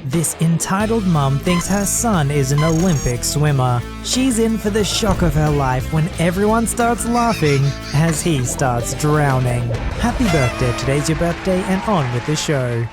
This entitled mum thinks her son is an Olympic swimmer. She's in for the shock of her life when everyone starts laughing as he starts drowning. Happy birthday, today's your birthday, and on with the show.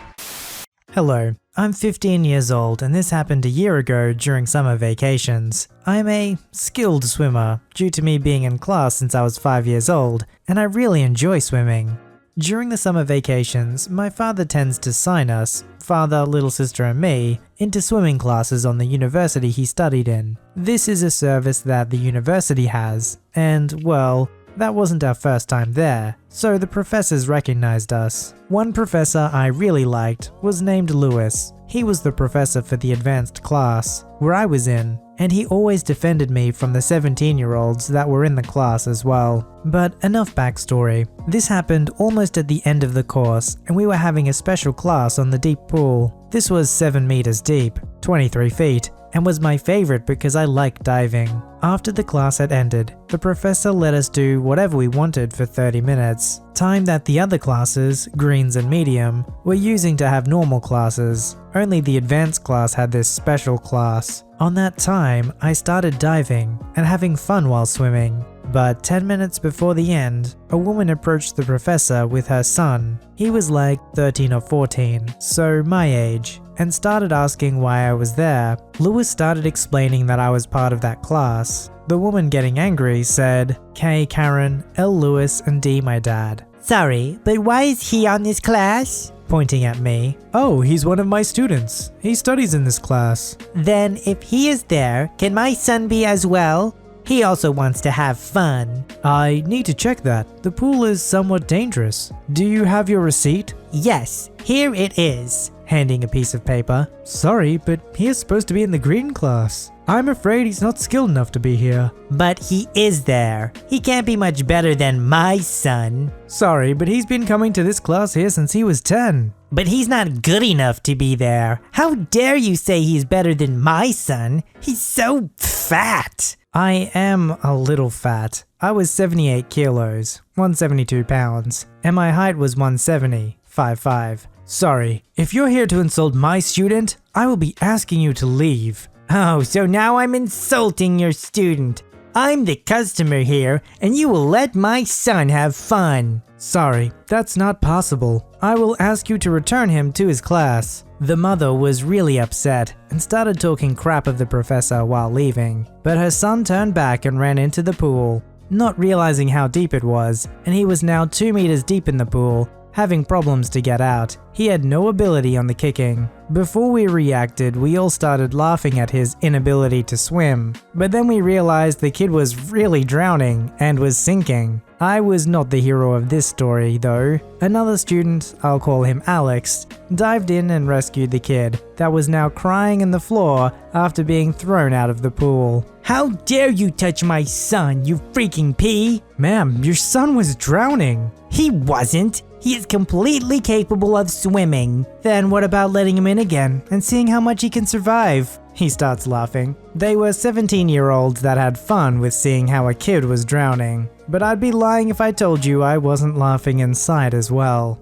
Hello, I'm 15 years old and this happened a year ago during summer vacations. I'm a skilled swimmer due to me being in class since I was 5 years old, and I really enjoy swimming. During the summer vacations, my father tends to sign us, father, little sister and me, into swimming classes on the university he studied in. This is a service that the university has, and well, that wasn't our first time there, so the professors recognized us. One professor I really liked was named Lewis. He was the professor for the advanced class, where I was in, and he always defended me from the 17-year-olds that were in the class as well. But enough backstory. This happened almost at the end of the course, and we were having a special class on the deep pool. This was 7 meters deep, 23 feet, and was my favorite because I like diving. After the class had ended, the professor let us do whatever we wanted for 30 minutes, time that the other classes, greens and medium, were using to have normal classes. Only the advanced class had this special class. On that time, I started diving and having fun while swimming. But 10 minutes before the end, a woman approached the professor with her son. He was like 13 or 14, so my age, and started asking why I was there. Lewis started explaining that I was part of that class. The woman, getting angry, said, K, Karen, L, Lewis, and D, my dad. Sorry, but why is he on this class? Pointing at me. Oh, he's one of my students. He studies in this class. Then if he is there, can my son be as well? He also wants to have fun. I need to check that. The pool is somewhat dangerous. Do you have your receipt? Yes, here it is. Handing a piece of paper. Sorry, but he is supposed to be in the green class. I'm afraid he's not skilled enough to be here. But he is there. He can't be much better than my son. Sorry, but he's been coming to this class here since he was 10. But he's not good enough to be there. How dare you say he's better than my son? He's so fat. I am a little fat. I was 78 kilos, 172 pounds, and my height was 170, 5'5". Sorry, if you're here to insult my student, I will be asking you to leave. Oh, so now I'm insulting your student. I'm the customer here, and you will let my son have fun. Sorry, that's not possible. I will ask you to return him to his class. The mother was really upset and started talking crap of the professor while leaving, but her son turned back and ran into the pool, not realizing how deep it was, and he was now 2 meters deep in the pool, having problems to get out. He had no ability on the kicking. Before we reacted, we all started laughing at his inability to swim, but then we realized the kid was really drowning and was sinking. I was not the hero of this story though. Another student, I'll call him Alex, dived in and rescued the kid that was now crying on the floor after being thrown out of the pool. How dare you touch my son, you freaking pea! Ma'am, your son was drowning. He wasn't. He is completely capable of swimming. Then what about letting him in again and seeing how much he can survive? He starts laughing. They were 17-year-olds that had fun with seeing how a kid was drowning. But I'd be lying if I told you I wasn't laughing inside as well.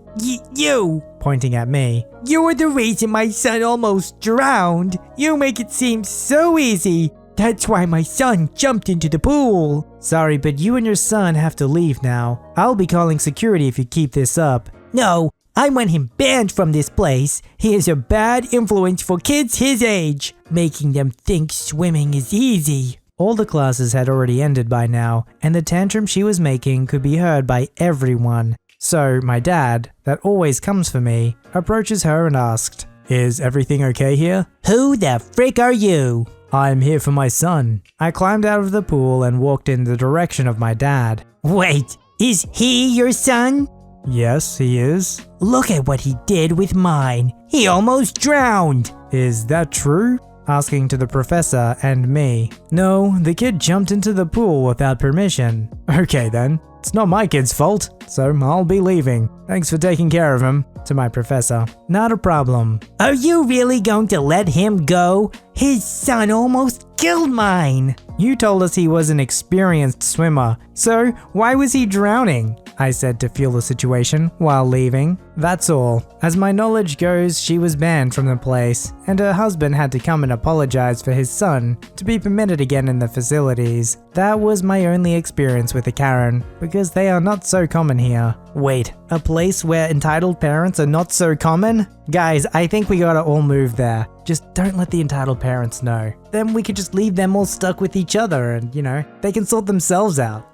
You! Pointing at me. You're the reason my son almost drowned. You make it seem so easy. That's why my son jumped into the pool. Sorry, but you and your son have to leave now. I'll be calling security if you keep this up. No, I want him banned from this place. He is a bad influence for kids his age, making them think swimming is easy. All the classes had already ended by now, and the tantrum she was making could be heard by everyone. So my dad, that always comes for me, approaches her and asked, Is everything okay here? Who the frick are you? I'm here for my son. I climbed out of the pool and walked in the direction of my dad. Wait, is he your son? Yes, he is. Look at what he did with mine. He almost drowned. Is that true? Asking to the professor and me. No, the kid jumped into the pool without permission. Okay then, it's not my kid's fault, so I'll be leaving. Thanks for taking care of him. To my professor. Not a problem. Are you really going to let him go? His son almost killed mine. You told us he was an experienced swimmer, so why was he drowning? I said to fuel the situation while leaving. That's all. As my knowledge goes, she was banned from the place, and her husband had to come and apologize for his son to be permitted again in the facilities. That was my only experience with a Karen, because they are not so common here. Wait, a place where entitled parents are not so common? Guys, I think we gotta all move there. Just don't let the entitled parents know. Then we could just leave them all stuck with each other and, they can sort themselves out.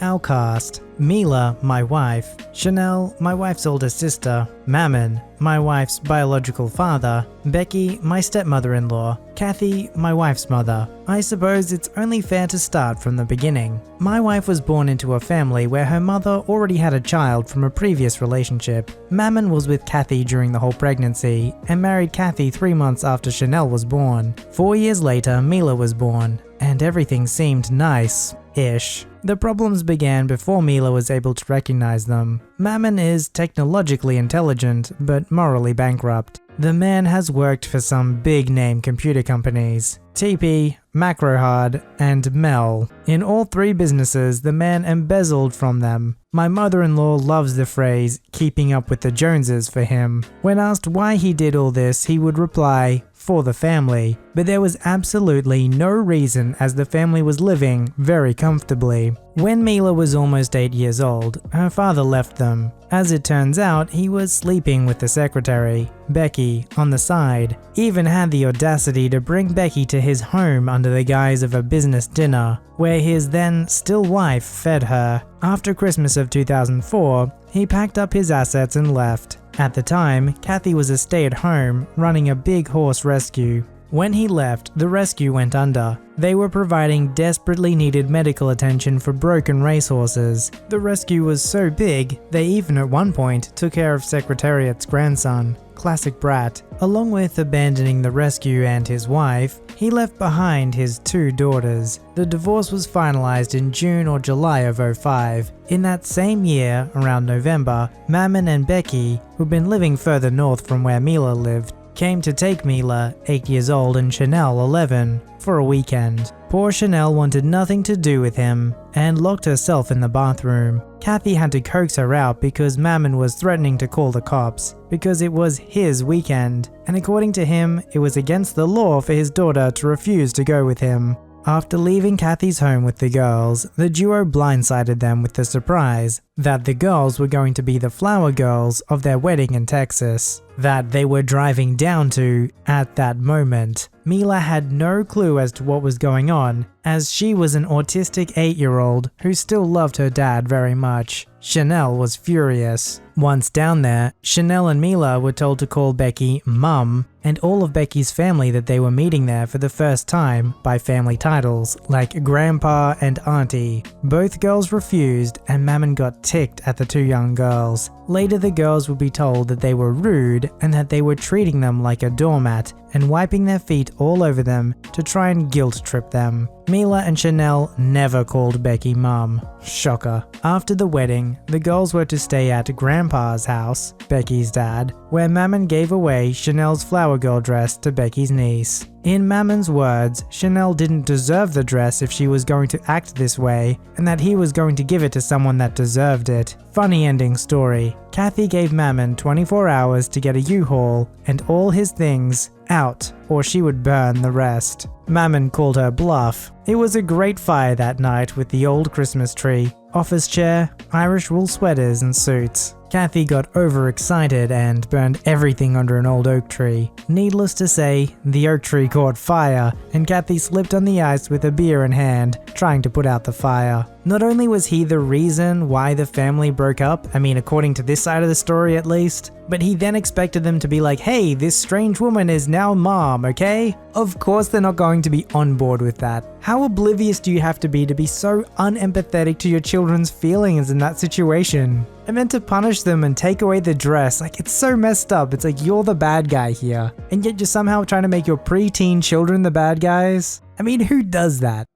Our cast: Mila, my wife; Chanel, my wife's older sister; Mammon, my wife's biological father; Becky, my stepmother-in-law; Kathy, my wife's mother. I suppose it's only fair to start from the beginning. My wife was born into a family where her mother already had a child from a previous relationship. Mammon was with Kathy during the whole pregnancy and married Kathy 3 months after Chanel was born. 4 years later, Mila was born, and everything seemed nice-ish. The problems began before Mila was able to recognize them. Mammon is technologically intelligent, but morally bankrupt. The man has worked for some big-name computer companies: TP, Macrohard, and Mel. In all 3 businesses, the man embezzled from them. My mother-in-law loves the phrase, keeping up with the Joneses for him. When asked why he did all this, he would reply, for the family. But there was absolutely no reason, as the family was living very comfortably. When Mila was almost 8 years old, her father left them. As it turns out, he was sleeping with the secretary, Becky, on the side. Even had the audacity to bring Becky to his home under the guise of a business dinner, where his then still wife fed her. After Christmas of 2004, he packed up his assets and left. At the time, Kathy was a stay-at-home, running a big horse rescue. When he left, the rescue went under. They were providing desperately needed medical attention for broken racehorses. The rescue was so big, they even at one point took care of Secretariat's grandson. Classic brat. Along with abandoning the rescue and his wife, he left behind his 2 daughters. The divorce was finalized in June or July of 2005. In that same year, around November, Mammon and Becky, who'd been living further north from where Mila lived, came to take Mila, 8 years old, and Chanel, 11, for a weekend. Poor Chanel wanted nothing to do with him and locked herself in the bathroom. Kathy had to coax her out because Mammon was threatening to call the cops because it was his weekend, and according to him, it was against the law for his daughter to refuse to go with him. After leaving Kathy's home with the girls, the duo blindsided them with the surprise that the girls were going to be the flower girls of their wedding in Texas, that they were driving down to at that moment. Mila had no clue as to what was going on, as she was an autistic 8-year-old who still loved her dad very much. Chanel was furious. Once down there, Chanel and Mila were told to call Becky Mum, and all of Becky's family that they were meeting there for the first time by family titles, like Grandpa and Auntie. Both girls refused, and Mammon got ticked at the 2 young girls. Later, the girls would be told that they were rude and that they were treating them like a doormat and wiping their feet all over them to try and guilt trip them. Mila and Chanel never called Becky Mum. Shocker. After the wedding, the girls were to stay at Grandpa's house, Becky's dad, where Mammon gave away Chanel's flower girl dress to Becky's niece. In Mammon's words, Chanel didn't deserve the dress if she was going to act this way, and that he was going to give it to someone that deserved it. Funny ending story. Kathy gave Mammon 24 hours to get a U-Haul and all his things out, or she would burn the rest. Mammon called her bluff. It was a great fire that night with the old Christmas tree, office chair, Irish wool sweaters and suits. Kathy got overexcited and burned everything under an old oak tree. Needless to say, the oak tree caught fire, and Kathy slipped on the ice with a beer in hand, trying to put out the fire. Not only was he the reason why the family broke up, I mean according to this side of the story at least, but he then expected them to be like, hey, this strange woman is now mom, okay? Of course they're not going to be on board with that. How oblivious do you have to be so unempathetic to your children's feelings in that situation? I meant to punish them and take away the dress. Like, it's so messed up. It's like you're the bad guy here, and yet you're somehow trying to make your preteen children the bad guys? I mean, who does that?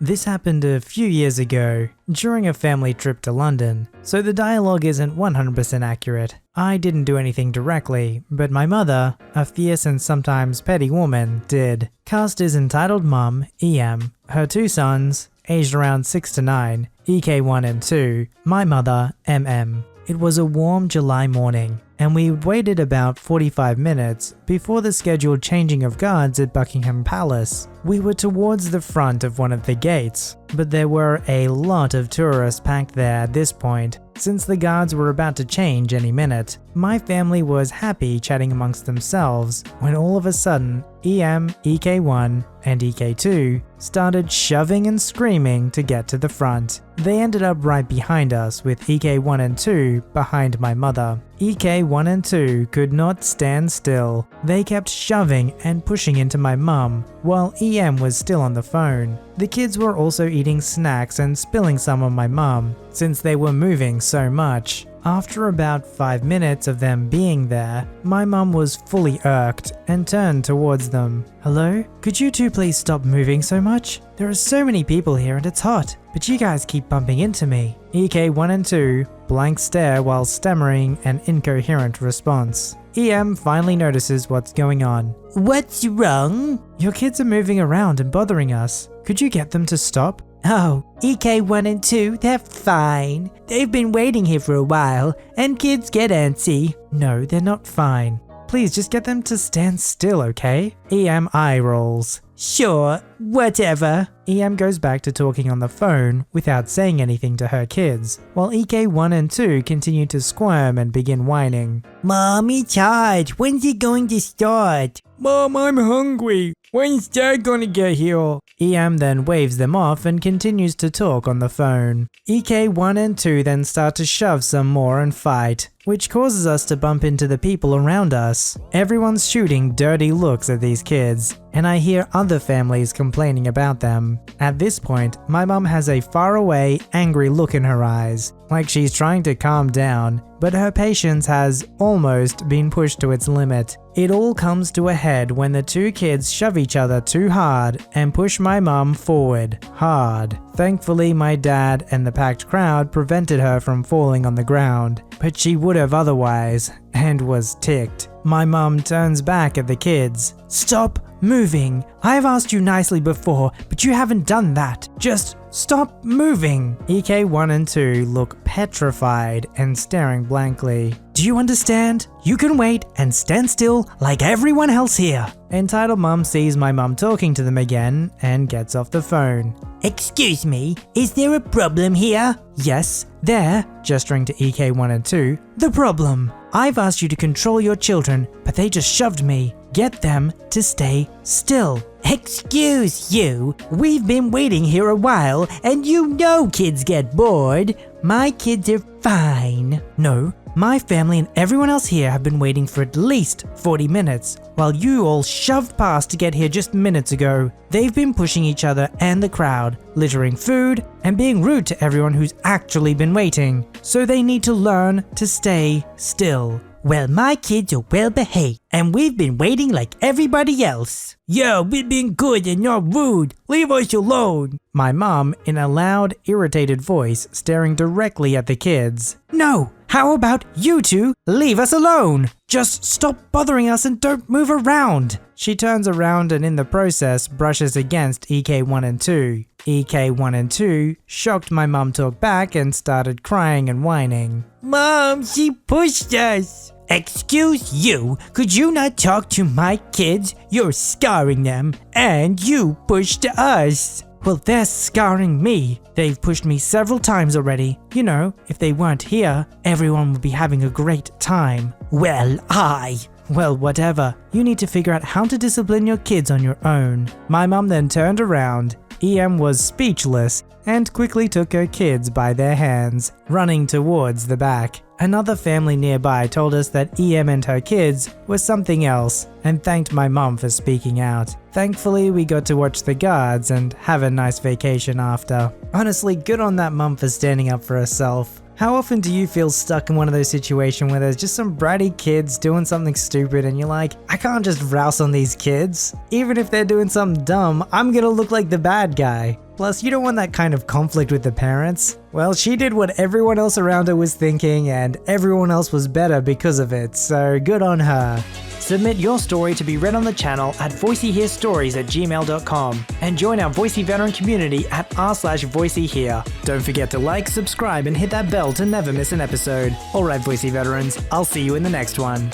This happened a few years ago, during a family trip to London, so the dialogue isn't 100% accurate. I didn't do anything directly, but my mother, a fierce and sometimes petty woman, did. Cast is entitled Mum, EM, her 2 sons, aged around 6 to 9, EK1 and 2, my mother, MM. It was a warm July morning, and we waited about 45 minutes before the scheduled changing of guards at Buckingham Palace. We were towards the front of one of the gates, but there were a lot of tourists packed there at this point, since the guards were about to change any minute. My family was happy chatting amongst themselves when all of a sudden EM, EK1, and EK2 started shoving and screaming to get to the front. They ended up right behind us, with EK1 and 2 behind my mother. EK1 and 2 could not stand still. They kept shoving and pushing into my mum, while EM was still on the phone. The kids were also eating snacks and spilling some on my mum, since they were moving so much. After about 5 minutes of them being there, my mum was fully irked and turned towards them. "Hello? Could you two please stop moving so much? There are so many people here and it's hot, but you guys keep bumping into me." EK1 and 2 blank stare while stammering an incoherent response. EM finally notices what's going on. What's wrong? "Your kids are moving around and bothering us. Could you get them to stop?" Oh, EK1 and 2, they're fine. They've been waiting here for a while, and kids get antsy. "No, they're not fine. Please just get them to stand still, okay?" EM eye rolls. Sure, whatever. EM goes back to talking on the phone without saying anything to her kids, while EK1 and 2 continue to squirm and begin whining. Mom, it's hot. When's it going to start? "Mom, I'm hungry. When's Dad gonna get here?" EM then waves them off and continues to talk on the phone. EK1 and 2 then start to shove some more and fight, which causes us to bump into the people around us. Everyone's shooting dirty looks at these kids, and I hear other families complaining about them. At this point, my mum has a faraway, angry look in her eyes, like she's trying to calm down, but her patience has almost been pushed to its limit. It all comes to a head when the two kids shove each other too hard and push my mum forward, hard. Thankfully, my dad and the packed crowd prevented her from falling on the ground, but she would have otherwise, and was ticked. My mum turns back at the kids. "Stop moving. I've asked you nicely before, but you haven't done that. Just stop moving." EK1 and 2 look petrified and staring blankly. "Do you understand? You can wait and stand still like everyone else here." Entitled Mum sees my mum talking to them again and gets off the phone. Excuse me, is there a problem here? "Yes, there," gesturing to EK1 and 2, "the problem. I've asked you to control your children, but they just shoved me. Get them to stay still." Excuse you, we've been waiting here a while and you know kids get bored. My kids are fine. "No, my family and everyone else here have been waiting for at least 40 minutes, while you all shoved past to get here just minutes ago. They've been pushing each other and the crowd, littering food, and being rude to everyone who's actually been waiting. So they need to learn to stay still." Well, my kids are well behaved, and we've been waiting like everybody else. Yeah, we've been good and not rude. Leave us alone. My mom, in a loud, irritated voice, staring directly at the kids. "No, how about you two leave us alone? Just stop bothering us and don't move around." She turns around and in the process brushes against EK1 and 2. EK1 and 2 shocked my mum talk back and started crying and whining. Mom, she pushed us. Excuse you, could you not talk to my kids? You're scarring them, and you pushed us. Well, they're scarring me. They've pushed me several times already. You know, if they weren't here, everyone would be having a great time. Well, whatever. You need to figure out how to discipline your kids on your own. My mum then turned around. EM was speechless and quickly took her kids by their hands, running towards the back. Another family nearby told us that EM and her kids were something else and thanked my mum for speaking out. Thankfully, we got to watch the guards and have a nice vacation after. Honestly, good on that mum for standing up for herself. How often do you feel stuck in one of those situations where there's just some bratty kids doing something stupid and you're like, I can't just rouse on these kids. Even if they're doing something dumb, I'm gonna look like the bad guy. Plus, you don't want that kind of conflict with the parents. Well, she did what everyone else around her was thinking and everyone else was better because of it, so good on her. Submit your story to be read on the channel at VoiceyHereStories@gmail.com and join our Voicey veteran community at r/VoiceyHere. Don't forget to like, subscribe, and hit that bell to never miss an episode. Alright, Voicey veterans, I'll see you in the next one.